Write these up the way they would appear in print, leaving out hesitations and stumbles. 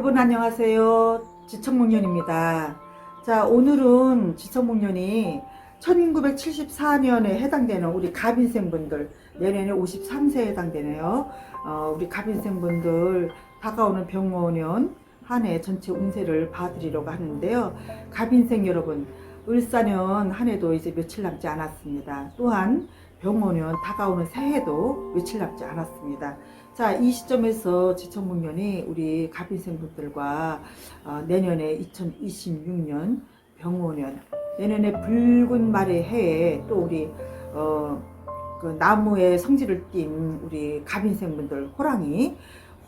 여러분 안녕하세요. 지천목련입니다. 자, 오늘은 지천목련이 1974년에 해당되는 우리 갑인생분들, 내년에 53세에 해당되네요. 우리 갑인생분들 다가오는 병원년 한 해 전체 운세를 봐드리려고 하는데요. 갑인생 여러분, 을사년 한 해도 이제 며칠 남지 않았습니다. 또한 병원년 다가오는 새해도 며칠 남지 않았습니다. 자, 이 시점에서 지천목련이 우리 갑인생분들과 내년에 2026년 병오년, 내년에 붉은 말의 해에 또 우리 그 나무의 성질을 띤 우리 갑인생분들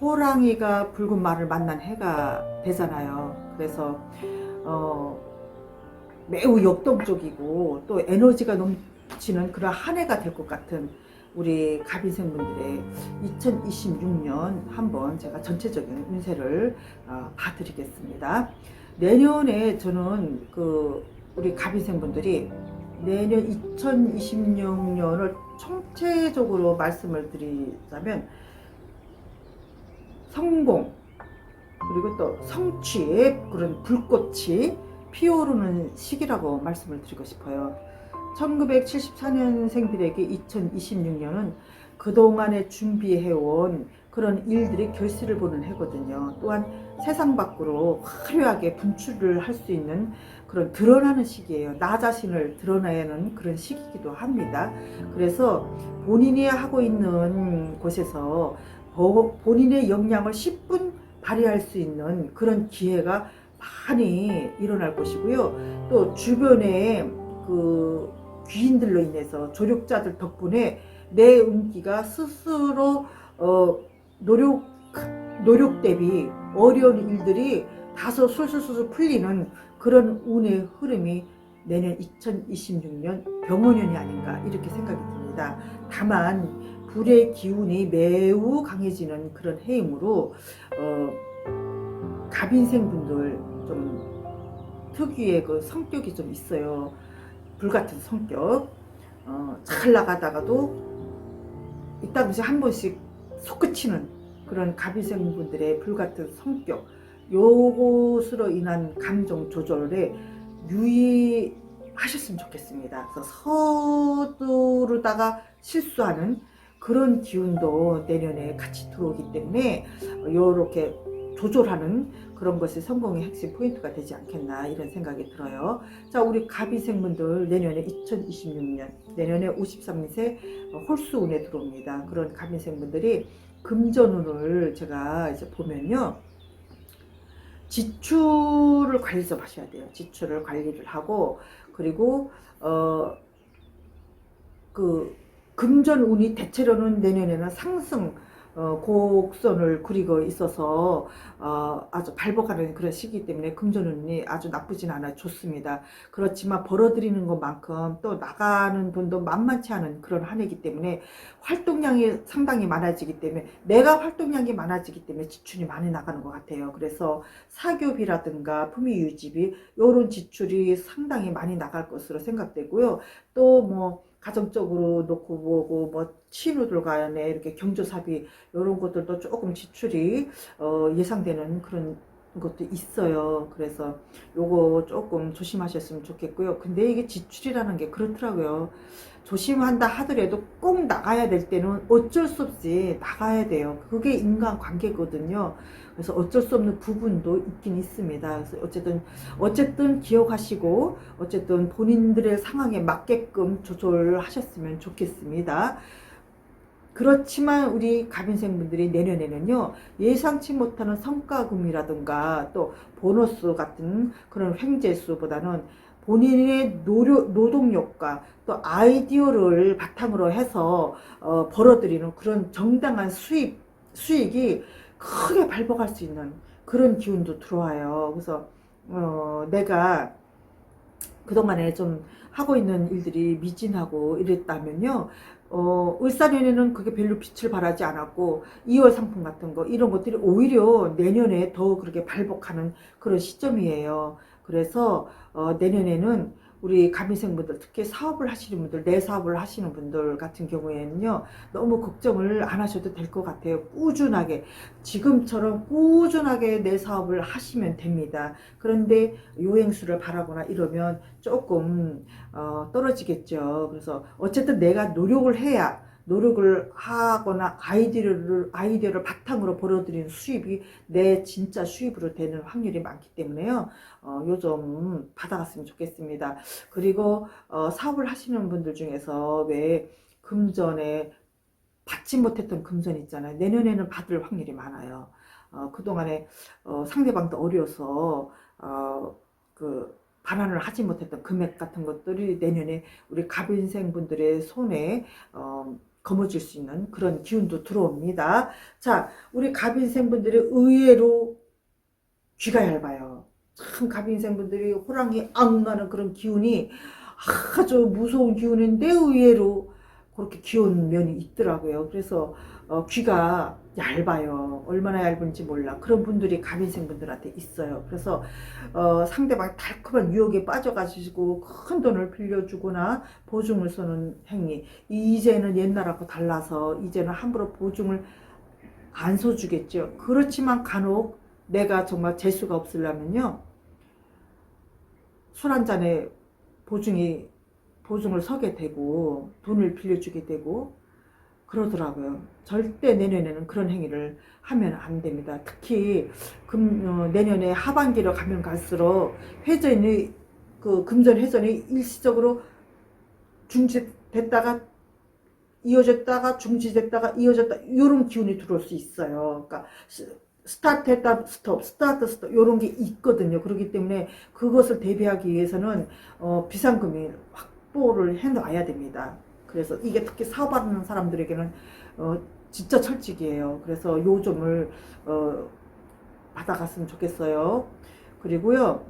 호랑이가 붉은 말을 만난 해가 되잖아요. 그래서 매우 역동적이고 또 에너지가 넘치는 그런 한 해가 될 것 같은 우리 갑인생분들의 2026년 한번 제가 전체적인 운세를 봐드리겠습니다. 내년에 저는 우리 갑인생분들이 내년 2026년을 총체적으로 말씀을 드리자면 성공 그리고 또 성취의 그런 불꽃이 피어오르는 시기라고 말씀을 드리고 싶어요. 1974년생들에게 2026년은 그동안에 준비해온 그런 일들이 결실을 보는 해거든요. 또한 세상 밖으로 화려하게 분출을 할 수 있는 그런 드러나는 시기예요. 나 자신을 드러내는 그런 시기이기도 합니다. 그래서 본인이 하고 있는 곳에서 본인의 역량을 10분 발휘할 수 있는 그런 기회가 많이 일어날 것이고요. 또 주변에 귀인들로 인해서 조력자들 덕분에 내 운기가 스스로 노력 대비 어려운 일들이 다소 술술술 풀리는 그런 운의 흐름이 내년 2026년 병오년이 아닌가 이렇게 생각이 듭니다. 다만 불의 기운이 매우 강해지는 그런 해이므로 갑인생분들 좀 특유의 그 성격이 좀 있어요. 불같은 성격. 잘 나가다가도 이따금씩 한 번씩 솟구치는 그런 갑인생분들의 불같은 성격, 요것으로 인한 감정 조절에 유의하셨으면 좋겠습니다. 그래서 서두르다가 실수하는 그런 기운도 내년에 같이 들어오기 때문에 요렇게 조절하는 그런 것이 성공의 핵심 포인트가 되지 않겠나 이런 생각이 들어요. 자, 우리 갑인생분들 내년에 2026년 내년에 53세 홀수운에 들어옵니다. 그런 갑인생분들이 금전운을 제가 이제 보면요, 지출을 관리 좀 하셔야 돼요. 지출을 관리를 하고, 그리고 금전운이 대체로는 내년에는 상승 곡선을 그리고 있어서 아주 발복하는 그런 시기 때문에 금전운이 아주 나쁘진 않아요. 좋습니다. 그렇지만 벌어들이는 것만큼 또 나가는 돈도 만만치 않은 그런 한 해이기 때문에 활동량이 상당히 많아지기 때문에 내가 활동량이 많아지기 때문에 지출이 많이 나가는 것 같아요. 그래서 사교비라든가 품위유지비 이런 지출이 상당히 많이 나갈 것으로 생각되고요. 또 뭐 가정적으로 놓고 보고 뭐 친구들 간에 이렇게 경조사비 이런 것들도 조금 지출이 예상되는 그런 것도 있어요. 그래서 요거 조금 조심하셨으면 좋겠고요. 근데 이게 지출이라는 게 그렇더라고요. 조심한다 하더라도 꼭 나가야 될 때는 어쩔 수 없이 나가야 돼요. 그게 인간관계거든요. 그래서 어쩔 수 없는 부분도 있긴 있습니다. 그래서 어쨌든 기억하시고 어쨌든 본인들의 상황에 맞게끔 조절하셨으면 좋겠습니다. 그렇지만 우리 갑인생분들이 내년에는요, 예상치 못하는 성과금이라든가 또 보너스 같은 그런 횡재수보다는 본인의 노동력과 또 아이디어를 바탕으로 해서 벌어들이는 그런 정당한 수익이 크게 발복할 수 있는 그런 기운도 들어와요. 그래서 내가 그동안에 좀 하고 있는 일들이 미진하고 이랬다면요, 을사년에는 그게 별로 빛을 발하지 않았고 2월 상품 같은 거 이런 것들이 오히려 내년에 더 그렇게 발복하는 그런 시점이에요. 그래서 내년에는 우리 가미생분들, 특히 사업을 하시는 분들, 내 사업을 하시는 분들 같은 경우에는요, 너무 걱정을 안 하셔도 될 것 같아요. 꾸준하게, 지금처럼 꾸준하게 내 사업을 하시면 됩니다. 그런데 요행수를 바라거나 이러면 조금 떨어지겠죠. 그래서 어쨌든 내가 노력을 하거나 아이디어를 바탕으로 벌어들이는 수입이 내 진짜 수입으로 되는 확률이 많기 때문에요. 요즘 받아갔으면 좋겠습니다. 그리고 사업을 하시는 분들 중에서 왜 금전에 받지 못했던 금전 있잖아요. 내년에는 받을 확률이 많아요. 그동안에 상대방도 어려워서 그 반환을 하지 못했던 금액 같은 것들이 내년에 우리 갑인생 분들의 손에 거머쥘 수 있는 그런 기운도 들어옵니다. 자, 우리 갑인생 분들이 의외로 귀가 얇아요. 참 갑인생 분들이 호랑이 앙가는 그런 기운이 아주 무서운 기운인데 의외로 그렇게 귀여운 면이 있더라고요. 그래서 귀가 얇아요. 얼마나 얇은지 몰라. 그런 분들이 갑인생 분들한테 있어요. 그래서 상대방 달콤한 유혹에 빠져가지고 큰 돈을 빌려주거나 보증을 서는 행위. 이제는 옛날하고 달라서 이제는 함부로 보증을 안 서주겠죠. 그렇지만 간혹 내가 정말 재수가 없으려면요, 술 한 잔에 보증을 서게 되고 돈을 빌려주게 되고 그러더라고요. 절대 내년에는 그런 행위를 하면 안 됩니다. 특히 내년에 하반기로 가면 갈수록 회전이 금전 회전이 일시적으로 중지됐다가 이어졌다가 중지됐다가 이어졌다 이런 기운이 들어올 수 있어요. 그러니까 스타트 했다 스톱 스타트 스톱 이런 게 있거든요. 그렇기 때문에 그것을 대비하기 위해서는 비상금이 확보를 해 놔야 됩니다. 그래서 이게 특히 사업하는 사람들에게는 진짜 철칙이에요. 그래서 요점을 받아갔으면 좋겠어요. 그리고요,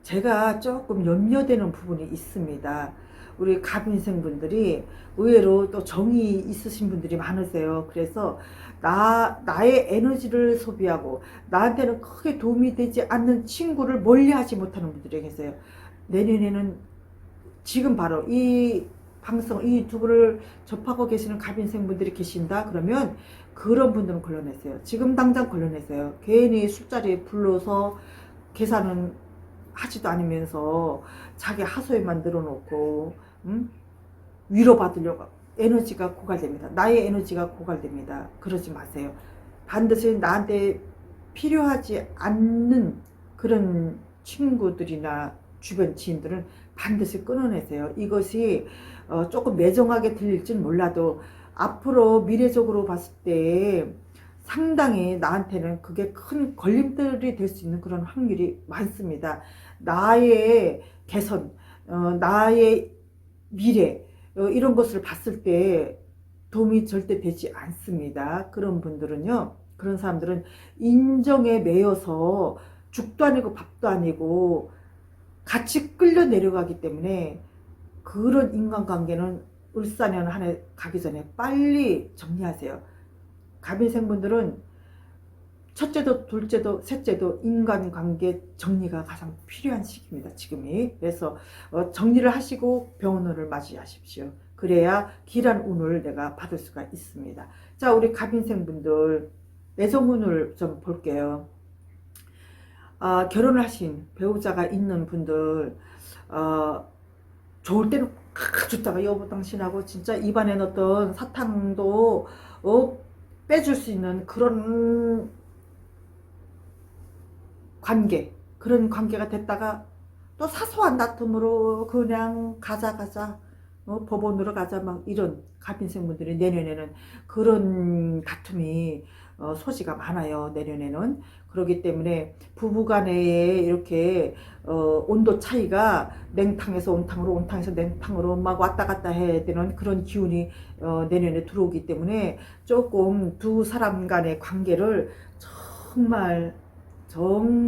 제가 조금 염려되는 부분이 있습니다. 우리 갑인생 분들이 의외로 또 정이 있으신 분들이 많으세요. 그래서 나의 에너지를 소비하고 나한테는 크게 도움이 되지 않는 친구를 멀리하지 못하는 분들이 계세요. 내년에는 지금 바로 이 방송 이 유튜브를 접하고 계시는 갑인생 분들이 계신다 그러면 그런 분들은 걸러내세요. 지금 당장 걸러내세요. 괜히 술자리에 불러서 계산은 하지도 않으면서 자기 하소연만 늘어놓고 위로받으려고 에너지가 고갈됩니다. 나의 에너지가 고갈됩니다. 그러지 마세요. 반드시 나한테 필요하지 않는 그런 친구들이나 주변 지인들은 반드시 끊어내세요. 이것이 조금 매정하게 들릴진 몰라도 앞으로 미래적으로 봤을 때 상당히 나한테는 그게 큰 걸림돌이 될 수 있는 그런 확률이 많습니다. 나의 개선, 나의 미래 이런 것을 봤을 때 도움이 절대 되지 않습니다. 그런 분들은요, 그런 사람들은 인정에 매여서 죽도 아니고 밥도 아니고 같이 끌려 내려가기 때문에 그런 인간관계는 을사년 한 해 가기 전에 빨리 정리하세요. 갑인생분들은 첫째도 둘째도 셋째도 인간관계 정리가 가장 필요한 시기입니다. 지금이. 그래서 정리를 하시고 병원을 맞이하십시오. 그래야 길한 운을 내가 받을 수가 있습니다. 자, 우리 갑인생분들 내정운을 좀 볼게요. 결혼을 하신 배우자가 있는 분들 좋을 때는 좋다가 여보 당신하고 진짜 입안에 넣었던 사탕도 빼줄 수 있는 그런 그런 관계가 됐다가 또 사소한 다툼으로 그냥 가자 법원으로 가자 막 이런 갑인생분들이 내년에는 그런 다툼이 소지가 많아요. 내년에는. 그렇기 때문에 부부간에 이렇게 온도 차이가 냉탕에서 온탕으로 온탕에서 냉탕으로 막 왔다 갔다 해야 되는 그런 기운이 내년에 들어오기 때문에 조금 두 사람 간의 관계를 정말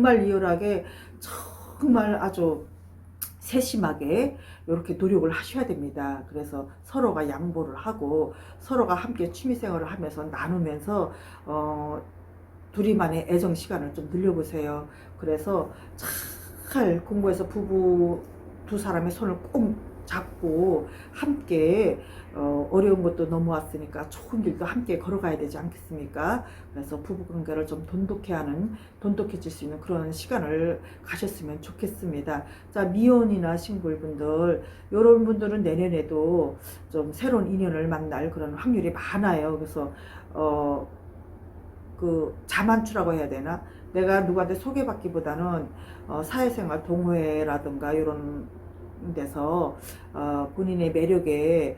리얼하게 정말 아주 세심하게 이렇게 노력을 하셔야 됩니다. 그래서 서로가 양보를 하고 서로가 함께 취미생활을 하면서 나누면서 둘이만의 애정 시간을 좀 늘려보세요. 그래서 잘 공부해서 부부 두 사람의 손을 꼭 잡고 함께 어려운 것도 넘어왔으니까 좋은 길도 함께 걸어가야 되지 않겠습니까? 그래서 부부관계를 좀 돈독해질 수 있는 그런 시간을 가셨으면 좋겠습니다. 자, 미혼이나 싱글분들, 이런 분들은 내년에도 좀 새로운 인연을 만날 그런 확률이 많아요. 그래서 그 자만추라고 해야 되나? 내가 누구한테 소개받기보다는 사회생활 동호회라든가 이런 데서 본인의 매력에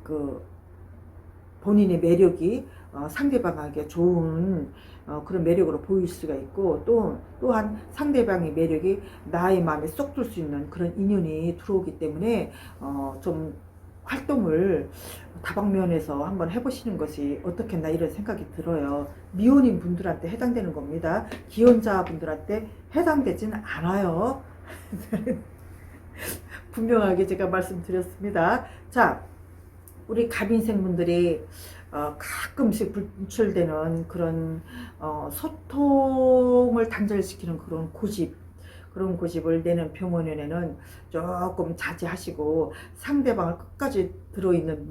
그 본인의 매력이 상대방에게 좋은 그런 매력으로 보일 수가 있고, 또한 상대방의 매력이 나의 마음에 쏙 들 수 있는 그런 인연이 들어오기 때문에 좀 활동을 다방면에서 한번 해보시는 것이 어떻겠나 이런 생각이 들어요. 미혼인 분들한테 해당되는 겁니다. 기혼자 분들한테 해당되진 않아요. 분명하게 제가 말씀드렸습니다. 자, 우리 갑인생분들이 가끔씩 분출되는 그런 소통을 단절시키는 그런 고집을 내년 병원연에는 조금 자제하시고, 상대방을 끝까지 들어있는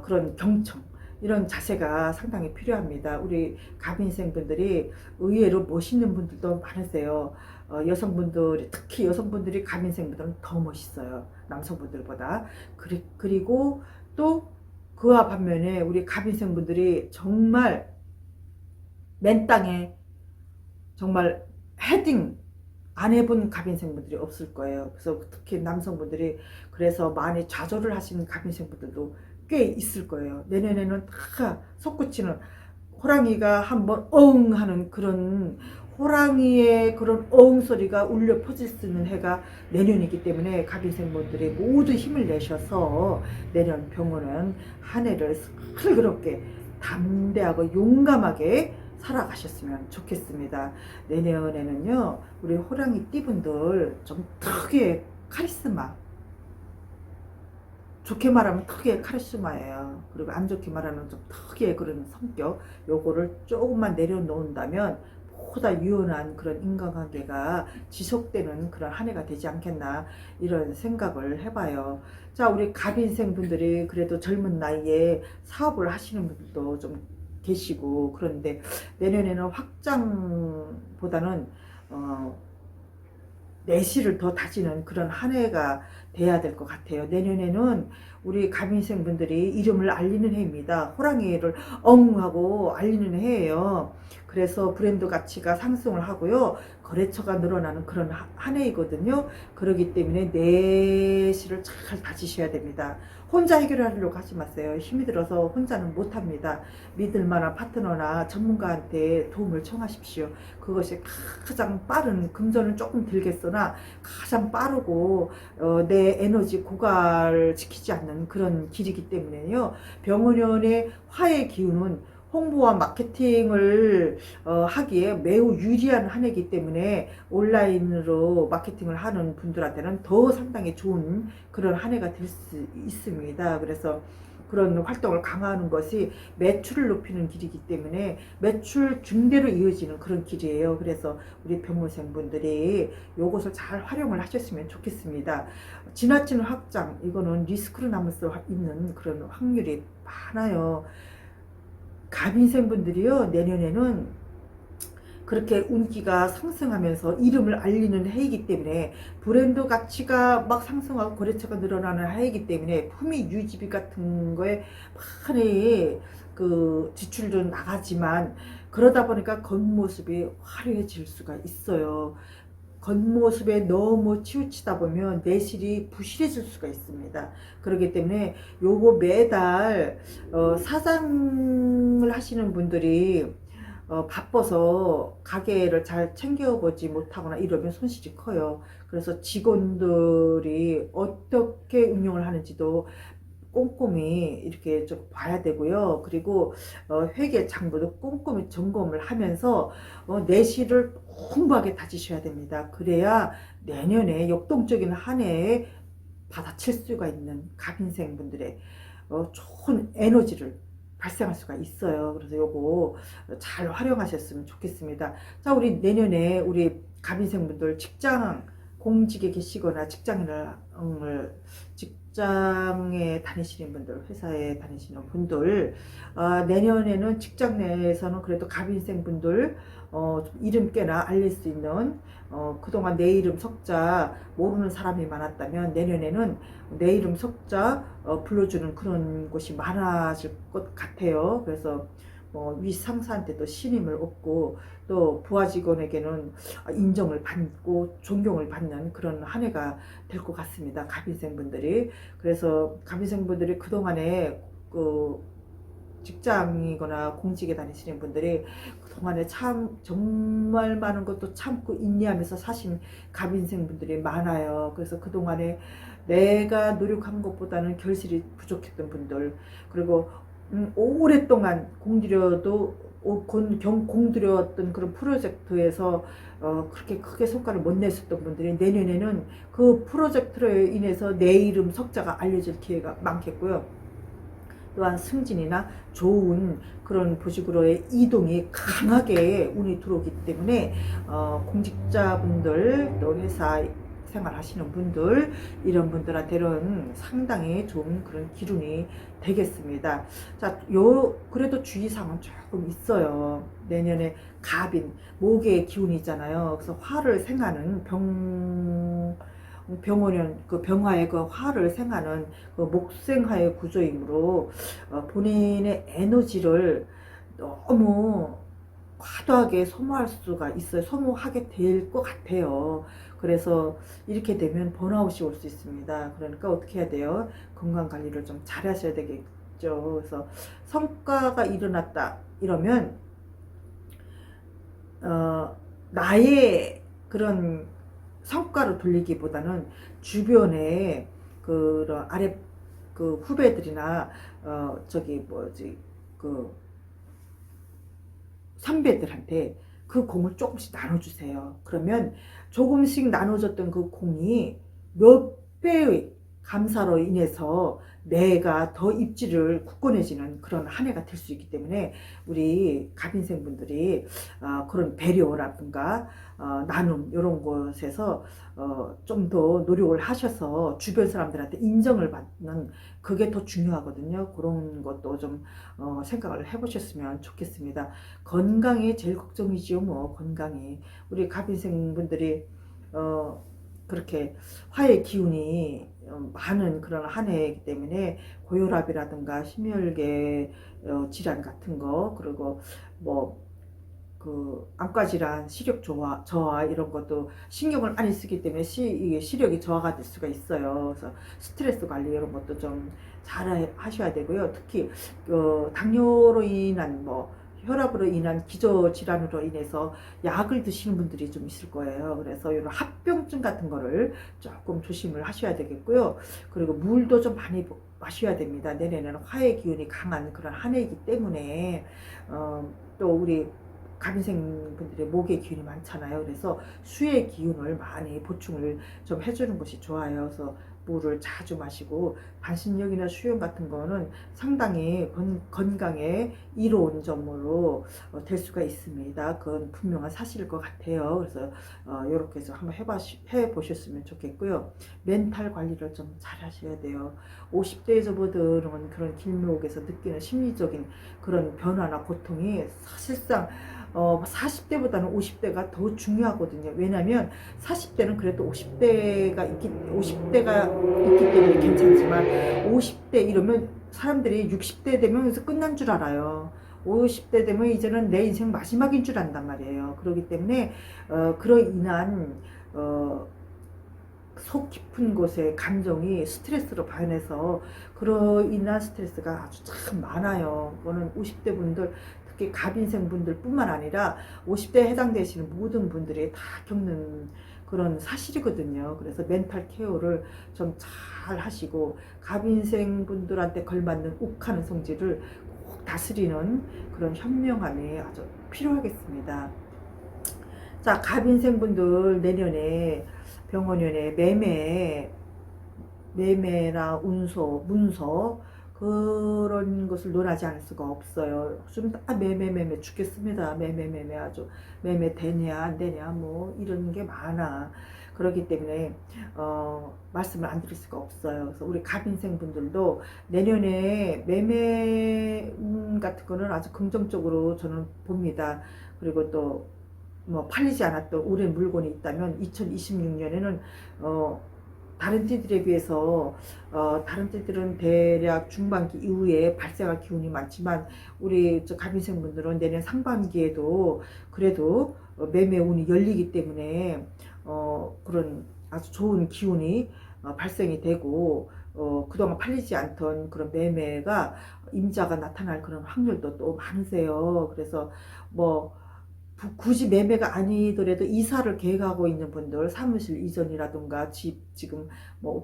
그런 경청, 이런 자세가 상당히 필요합니다. 우리 갑인생분들이 의외로 멋있는 분들도 많으세요. 특히 여성분들이 갑인생분들은 더 멋있어요. 남성분들보다. 그리고 또 그와 반면에 우리 갑인생분들이 정말 맨 땅에 정말 헤딩 안 해본 갑인생분들이 없을 거예요. 그래서 특히 남성분들이 그래서 많이 좌절을 하시는 갑인생분들도 꽤 있을 거예요. 내년에는 다 솟구치는 호랑이가 한번 엉 하는 그런 호랑이의 그런 어흥 소리가 울려 퍼질 수 있는 해가 내년이기 때문에 갑인생분들이 모두 힘을 내셔서 내년 병원은 한 해를 슬그럽게 담대하고 용감하게 살아가셨으면 좋겠습니다. 내년에는요, 우리 호랑이 띠분들 좀 특유의 카리스마, 좋게 말하면 특유의 카리스마예요. 그리고 안 좋게 말하면 좀 특유의 그런 성격, 요거를 조금만 내려놓는다면 보다 유연한 그런 인간관계가 지속되는 그런 한 해가 되지 않겠나 이런 생각을 해봐요. 자, 우리 갑인생 분들이 그래도 젊은 나이에 사업을 하시는 분들도 좀 계시고, 그런데 내년에는 확장보다는 내실을 더 다지는 그런 한 해가 돼야 될 것 같아요. 내년에는 우리 갑인생 분들이 이름을 알리는 해입니다. 호랑이를 엉하고 알리는 해예요. 그래서 브랜드 가치가 상승을 하고요, 거래처가 늘어나는 그런 한 해이거든요. 그렇기 때문에 내실을 잘 다지셔야 됩니다. 혼자 해결하려고 하지 마세요. 힘이 들어서 혼자는 못합니다. 믿을 만한 파트너나 전문가한테 도움을 청하십시오. 그것이 가장 빠른, 금전은 조금 들겠으나 가장 빠르고 내 에너지 고갈시키지 않는 그런 길이기 때문에요. 병원연의 화의 기운은 홍보와 마케팅을 하기에 매우 유리한 한 해이기 때문에 온라인으로 마케팅을 하는 분들한테는 더 상당히 좋은 그런 한 해가 될 수 있습니다. 그래서 그런 활동을 강화하는 것이 매출을 높이는 길이기 때문에 매출 증대로 이어지는 그런 길이에요. 그래서 우리 병원생 분들이 이것을 잘 활용을 하셨으면 좋겠습니다. 지나치는 확장, 이거는 리스크로 남을 수 있는 그런 확률이 많아요. 갑인생 분들이요, 내년에는 그렇게 운기가 상승하면서 이름을 알리는 해이기 때문에 브랜드 가치가 막 상승하고 거래처가 늘어나는 해이기 때문에 품위 유지비 같은 거에 많이 그 지출도 나가지만, 그러다 보니까 겉모습이 화려해질 수가 있어요. 겉모습에 너무 치우치다 보면 내실이 부실해질 수가 있습니다. 그렇기 때문에 요거 매달 사장을 하시는 분들이 바빠서 가게를 잘 챙겨보지 못하거나 이러면 손실이 커요. 그래서 직원들이 어떻게 운영을 하는지도 꼼꼼히 이렇게 좀 봐야 되고요. 그리고 회계 장부도 꼼꼼히 점검을 하면서 내실을 공부하게 다지셔야 됩니다. 그래야 내년에 역동적인 한 해에 받아칠 수가 있는 갑인생 분들의 좋은 에너지를 발생할 수가 있어요. 그래서 요거 잘 활용하셨으면 좋겠습니다. 자, 우리 내년에 우리 갑인생분들 직장 공직에 계시거나 직장에 다니시는 분들, 회사에 다니시는 분들, 내년에는 직장 내에서는 그래도 갑인생 분들 이름 꽤나 알릴 수 있는, 그동안 내 이름 석자 모르는 사람이 많았다면 내년에는 내 이름 석자 불러주는 그런 곳이 많아질 것 같아요. 그래서 위 상사한테도 신임을 얻고 또 부하 직원에게는 인정을 받고 존경을 받는 그런 한 해가 될 것 같습니다. 갑인생분들이. 그래서 갑인생분들이 그동안에 그 직장이거나 공직에 다니시는 분들이 그동안에 참 정말 많은 것도 참고 인내하면서 사신 갑인생분들이 많아요. 그래서 그동안에 내가 노력한 것보다는 결실이 부족했던 분들, 그리고 오랫동안 공들였던 그런 프로젝트에서 그렇게 크게 성과를 못 냈었던 분들이 내년에는 그 프로젝트로 인해서 내 이름 석자가 알려질 기회가 많겠고요. 또한 승진이나 좋은 그런 보직으로의 이동이 강하게 운이 들어오기 때문에 공직자분들, 또 회사 생활하시는 분들, 이런 분들한테는 상당히 좋은 그런 기운이 되겠습니다. 자, 그래도 주의사항은 조금 있어요. 내년에 갑인, 목의 기운이잖아요. 그래서 화를 생하는 병원은 그 병화의 그 화를 생하는 그 목생화의 구조이므로 본인의 에너지를 너무 과도하게 소모할 수가 있어요. 소모하게 될 것 같아요. 그래서 이렇게 되면 번아웃이 올 수 있습니다. 그러니까 어떻게 해야 돼요? 건강 관리를 좀 잘 하셔야 되겠죠. 그래서 성과가 일어났다 이러면 나의 그런 성과로 돌리기보다는 주변에 그런 아래 그 후배들이나 그 선배들한테 그 공을 조금씩 나눠주세요. 그러면 조금씩 나눠줬던 그 공이 몇 배의 감사로 인해서 내가 더 입지를 굳건해지는 그런 한 해가 될 수 있기 때문에 우리 갑인생 분들이 그런 배려라든가 나눔 이런 곳에서 좀 더 노력을 하셔서 주변 사람들한테 인정을 받는 그게 더 중요하거든요. 그런 것도 좀 생각을 해보셨으면 좋겠습니다. 건강이 제일 걱정이지요. 뭐 건강이 우리 갑인생 분들이 그렇게 화의 기운이 많은 그런 한 해이기 때문에 고혈압이라든가 심혈계 질환 같은 거, 그리고 그 암과 질환, 시력 저하 이런 것도 신경을 많이 쓰기 때문에 이게 시력이 저하가 될 수가 있어요. 그래서 스트레스 관리 이런 것도 좀 잘 하셔야 되고요. 특히 당뇨로 인한 혈압으로 인한 기저질환으로 인해서 약을 드시는 분들이 좀 있을 거예요. 그래서 이런 합병증 같은 거를 조금 조심을 하셔야 되겠고요. 그리고 물도 좀 많이 마셔야 됩니다. 내년에는 화의 기운이 강한 그런 한 해이기 때문에 또 우리 갑인생 분들의 목의 기운이 많잖아요. 그래서 수의 기운을 많이 보충을 좀 해주는 것이 좋아요. 그래서 물을 자주 마시고 반신욕이나 수영 같은 거는 상당히 건강에 이로운 점으로 될 수가 있습니다. 그건 분명한 사실일 것 같아요. 그래서 이렇게 해서 한번 해보셨으면 좋겠고요. 멘탈 관리를 좀 잘 하셔야 돼요. 50대에 접어드는 그런 길목에서 느끼는 심리적인 그런 변화나 고통이 사실상 40대보다는 50대가 더 중요하거든요. 왜냐하면 40대는 그래도 50대가 있기 때문에 괜찮지만 50대 이러면 사람들이 60대 되면 그래서 끝난 줄 알아요. 50대 되면 이제는 내 인생 마지막인 줄 안단 말이에요. 그렇기 때문에 그로 인한 속 깊은 곳에 감정이 스트레스로 반해서 그로 인한 스트레스가 아주 참 많아요. 그거는 50대 분들, 특히 갑인생 분들 뿐만 아니라 50대에 해당되시는 모든 분들이 다 겪는 그런 사실이거든요. 그래서 멘탈 케어를 좀 잘 하시고 갑인생 분들한테 걸맞는 욱하는 성질을 꼭 다스리는 그런 현명함이 아주 필요하겠습니다. 자, 갑인생 분들 내년에 병원연에 매매나 운소, 문서, 그런 것을 논하지 않을 수가 없어요. 좀 매매매매 죽겠습니다. 매매매매 아주 매매 되냐 안 되냐 뭐 이런 게 많아. 그렇기 때문에 말씀을 안 드릴 수가 없어요. 그래서 우리 갑인생 분들도 내년에 매매 같은 거는 아주 긍정적으로 저는 봅니다. 그리고 또 뭐 팔리지 않았던 오래 물건이 있다면 2026년에는 다른 띠들에 비해서 다른 띠들은 대략 중반기 이후에 발생할 기운이 많지만 우리 갑인생 분들은 내년 상반기에도 그래도 매매 운이 열리기 때문에 그런 아주 좋은 기운이 발생이 되고 그동안 팔리지 않던 그런 매매가 임자가 나타날 그런 확률도 또 많으세요. 그래서 뭐 굳이 매매가 아니더라도 이사를 계획하고 있는 분들, 사무실 이전이라든가 집 지금 뭐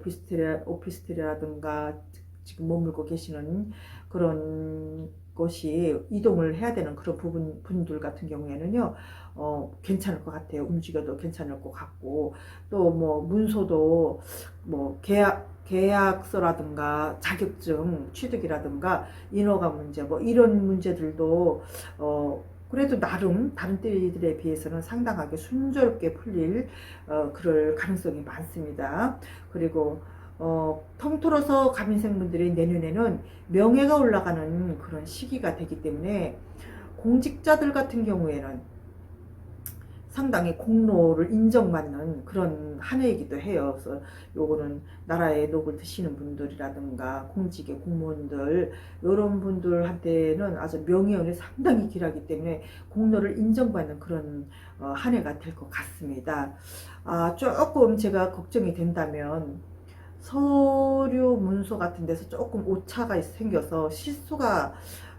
오피스텔이라든가 지금 머물고 계시는 그런 것이 이동을 해야 되는 그런 분들 같은 경우에는요, 괜찮을 것 같아요. 움직여도 괜찮을 것 같고, 또 뭐 문서도 뭐 계약서라든가 자격증 취득이라든가 인허가 문제 뭐 이런 문제들도 그래도 나름 다른 띠들에 비해서는 상당하게 순조롭게 풀릴 그럴 가능성이 많습니다. 그리고 통틀어서 갑인생분들이 내년에는 명예가 올라가는 그런 시기가 되기 때문에 공직자들 같은 경우에는 상당히 공로를 인정받는 그런 한 해이기도 해요. 그래서 요거는 나라의 녹을 드시는 분들이라든가 공직의 공무원들 이런 분들한테는 아주 명예운이 상당히 길하기 때문에 공로를 인정받는 그런 한 해가 될 것 같습니다. 조금 제가 걱정이 된다면 서류 문서 같은 데서 조금 오차가 생겨서 실수가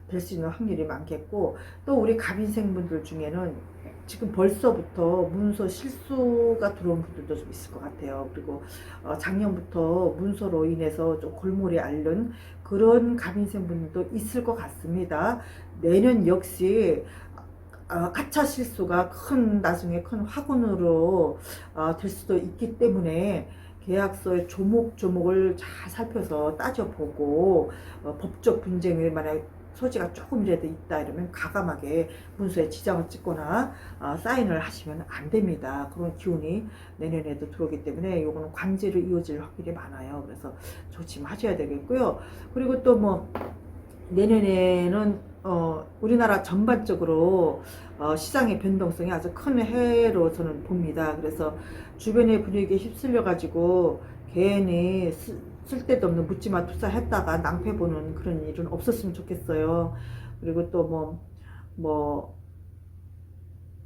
될 수 있는 확률이 많겠고, 또 우리 갑인생분들 중에는 지금 벌써부터 문서 실수가 들어온 분들도 좀 있을 것 같아요. 그리고 작년부터 문서로 인해서 좀 골몰이 앓는 그런 갑인생분들도 있을 것 같습니다. 내년 역시 가차 실수가 나중에 큰 화근으로 될 수도 있기 때문에 계약서의 조목조목을 잘 살펴서 따져보고 법적 분쟁을 만약 소지가 조금이라도 있다 이러면 과감하게 문서에 지장을 찍거나 사인을 하시면 안 됩니다. 그런 기운이 내년에도 들어오기 때문에 요거는 관제로 이어질 확률이 많아요. 그래서 조심하셔야 되겠고요. 그리고 또 뭐 내년에는 우리나라 전반적으로 시장의 변동성이 아주 큰 해로 저는 봅니다. 그래서 주변의 분위기에 휩쓸려 가지고 괜히 쓸데도 없는 묻지마 투자했다가 낭패 보는 그런 일은 없었으면 좋겠어요. 그리고 또 뭐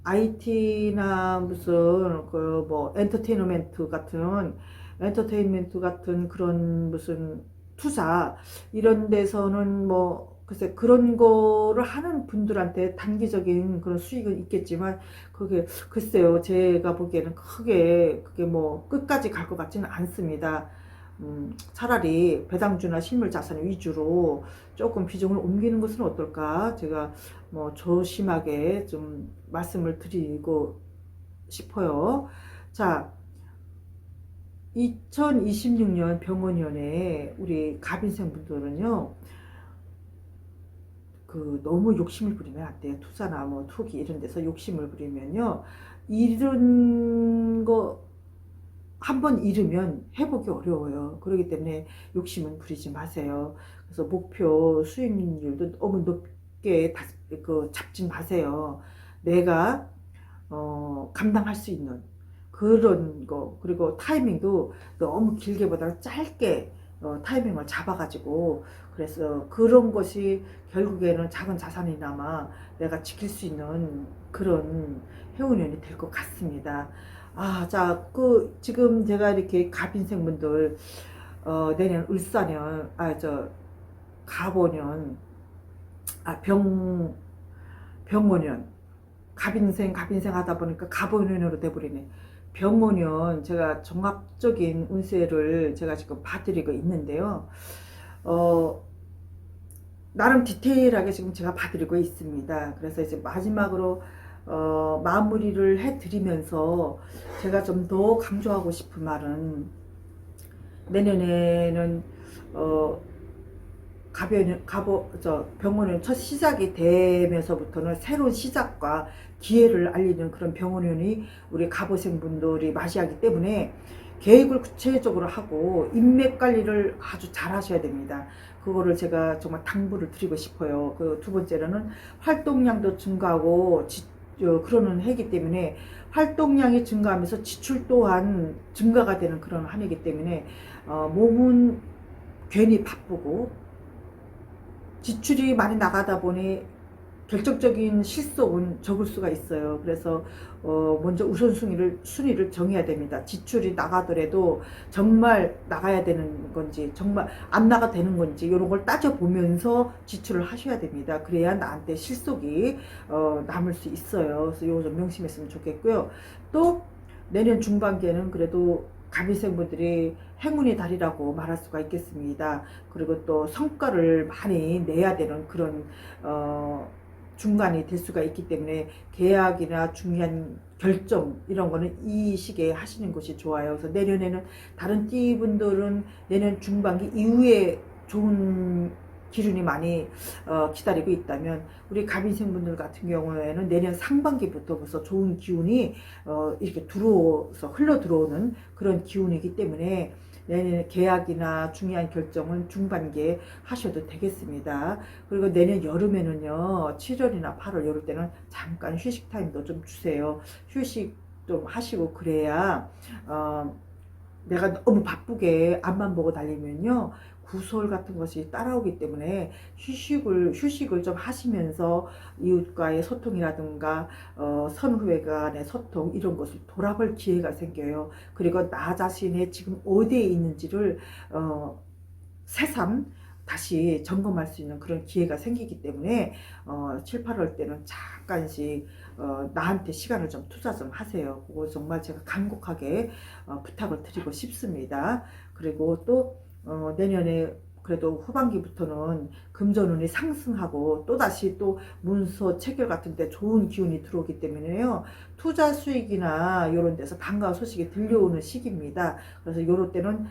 IT나 무슨 그 뭐 엔터테인먼트 같은 그런 무슨 투자 이런 데서는 뭐 글쎄 그런 거를 하는 분들한테 단기적인 그런 수익은 있겠지만 그게 글쎄요 제가 보기에는 그게 뭐 끝까지 갈 것 같지는 않습니다. 차라리 배당주나 실물 자산 위주로 조금 비중을 옮기는 것은 어떨까 제가 뭐 조심하게 좀 말씀을 드리고 싶어요. 자, 2026년 병원년에 우리 갑인생 분들은요, 너무 욕심을 부리면 안 돼요. 투자나 뭐 투기 이런 데서 욕심을 부리면요, 이런 거 한번 잃으면 회복이 어려워요. 그렇기 때문에 욕심은 부리지 마세요. 그래서 목표 수익률도 너무 높게 잡지 마세요. 내가 감당할 수 있는 그런 거, 그리고 타이밍도 너무 길게보다 짧게 타이밍을 잡아가지고, 그래서 그런 것이 결국에는 작은 자산이나마 내가 지킬 수 있는 그런 해운년이 될 것 같습니다. 자, 지금 제가 이렇게 갑인생분들 내년 을사년, 갑오년, 병오년, 갑인생 하다 보니까 갑오년으로 돼버리네. 병오년 제가 종합적인 운세를 제가 지금 봐드리고 있는데요. 나름 디테일하게 지금 제가 봐드리고 있습니다. 그래서 이제 마지막으로 마무리를 해드리면서 제가 좀 더 강조하고 싶은 말은, 내년에는 병원은 첫 시작이 되면서부터는 새로운 시작과 기회를 알리는 그런 병원이 우리 갑오생분들이 맞이하기 때문에 계획을 구체적으로 하고 인맥 관리를 아주 잘 하셔야 됩니다. 그거를 제가 정말 당부를 드리고 싶어요. 그 두 번째로는 활동량도 증가하고 그러는 해이기 때문에 활동량이 증가하면서 지출 또한 증가가 되는 그런 한 해이기 때문에 몸은 괜히 바쁘고 지출이 많이 나가다 보니 결정적인 실속은 적을 수가 있어요. 그래서 먼저 순위를 정해야 됩니다. 지출이 나가더라도 정말 나가야 되는 건지 정말 안 나가 되는 건지 이런 걸 따져보면서 지출을 하셔야 됩니다. 그래야 나한테 실속이 남을 수 있어요. 그래서 이거 좀 명심했으면 좋겠고요. 또 내년 중반기에는 그래도 갑인생분들이 행운의 달이라고 말할 수가 있겠습니다. 그리고 또 성과를 많이 내야 되는 그런 중간이 될 수가 있기 때문에 계약이나 중요한 결정 이런 거는 이 시기에 하시는 것이 좋아요. 그래서 내년에는 다른 띠분들은 내년 중반기 이후에 좋은 기운이 많이 기다리고 있다면 우리 갑인생분들 같은 경우에는 내년 상반기부터 벌써 좋은 기운이 이렇게 흘러 들어오는 그런 기운이기 때문에 내년 계약이나 중요한 결정은 중반기에 하셔도 되겠습니다. 그리고 내년 여름에는요, 7월이나 8월 이럴 때는 잠깐 휴식 타임도 좀 주세요. 휴식 좀 하시고 그래야 내가 너무 바쁘게 앞만 보고 달리면요, 구설 같은 것이 따라오기 때문에 휴식을 좀 하시면서 이웃과의 소통이라든가 선후회 간의 소통 이런 것을 돌아볼 기회가 생겨요. 그리고 나 자신의 지금 어디에 있는지를 새삼 다시 점검할 수 있는 그런 기회가 생기기 때문에 7, 8월 때는 잠깐씩 나한테 시간을 좀 투자 좀 하세요. 그거 정말 제가 간곡하게 부탁을 드리고 싶습니다. 그리고 또 내년에 그래도 후반기부터는 금전운이 상승하고 또다시 또 문서 체결 같은 데 좋은 기운이 들어오기 때문에요. 투자 수익이나 이런 데서 반가운 소식이 들려오는 시기입니다. 그래서 이럴 때는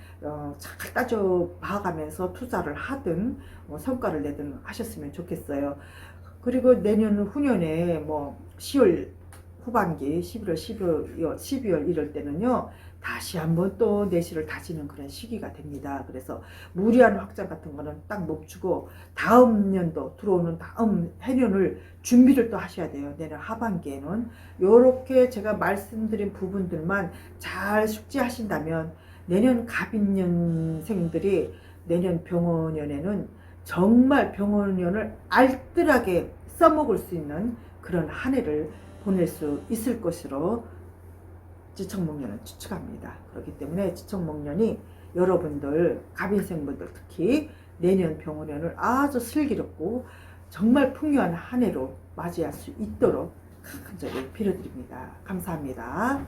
잘 따져 봐가면서 투자를 하든 성과를 내든 하셨으면 좋겠어요. 그리고 내년 후년에 뭐 10월 후반기 11월, 12월 이럴 때는요. 다시 한번 또 내실을 다지는 그런 시기가 됩니다. 그래서 무리한 확장 같은 거는 딱 멈추고 다음 년도 들어오는 다음 해년을 준비를 또 하셔야 돼요. 내년 하반기에는 이렇게 제가 말씀드린 부분들만 잘 숙지하신다면 내년 갑인년생들이 내년 병원년에는 정말 병원년을 알뜰하게 써먹을 수 있는 그런 한 해를 보낼 수 있을 것으로 지청목련은 추측합니다. 그렇기 때문에 지청목련이 여러분들 갑인생분들 특히 내년 병원년을 아주 슬기롭고 정말 풍요한 한 해로 맞이할 수 있도록 간절히 빌어드립니다. 감사합니다.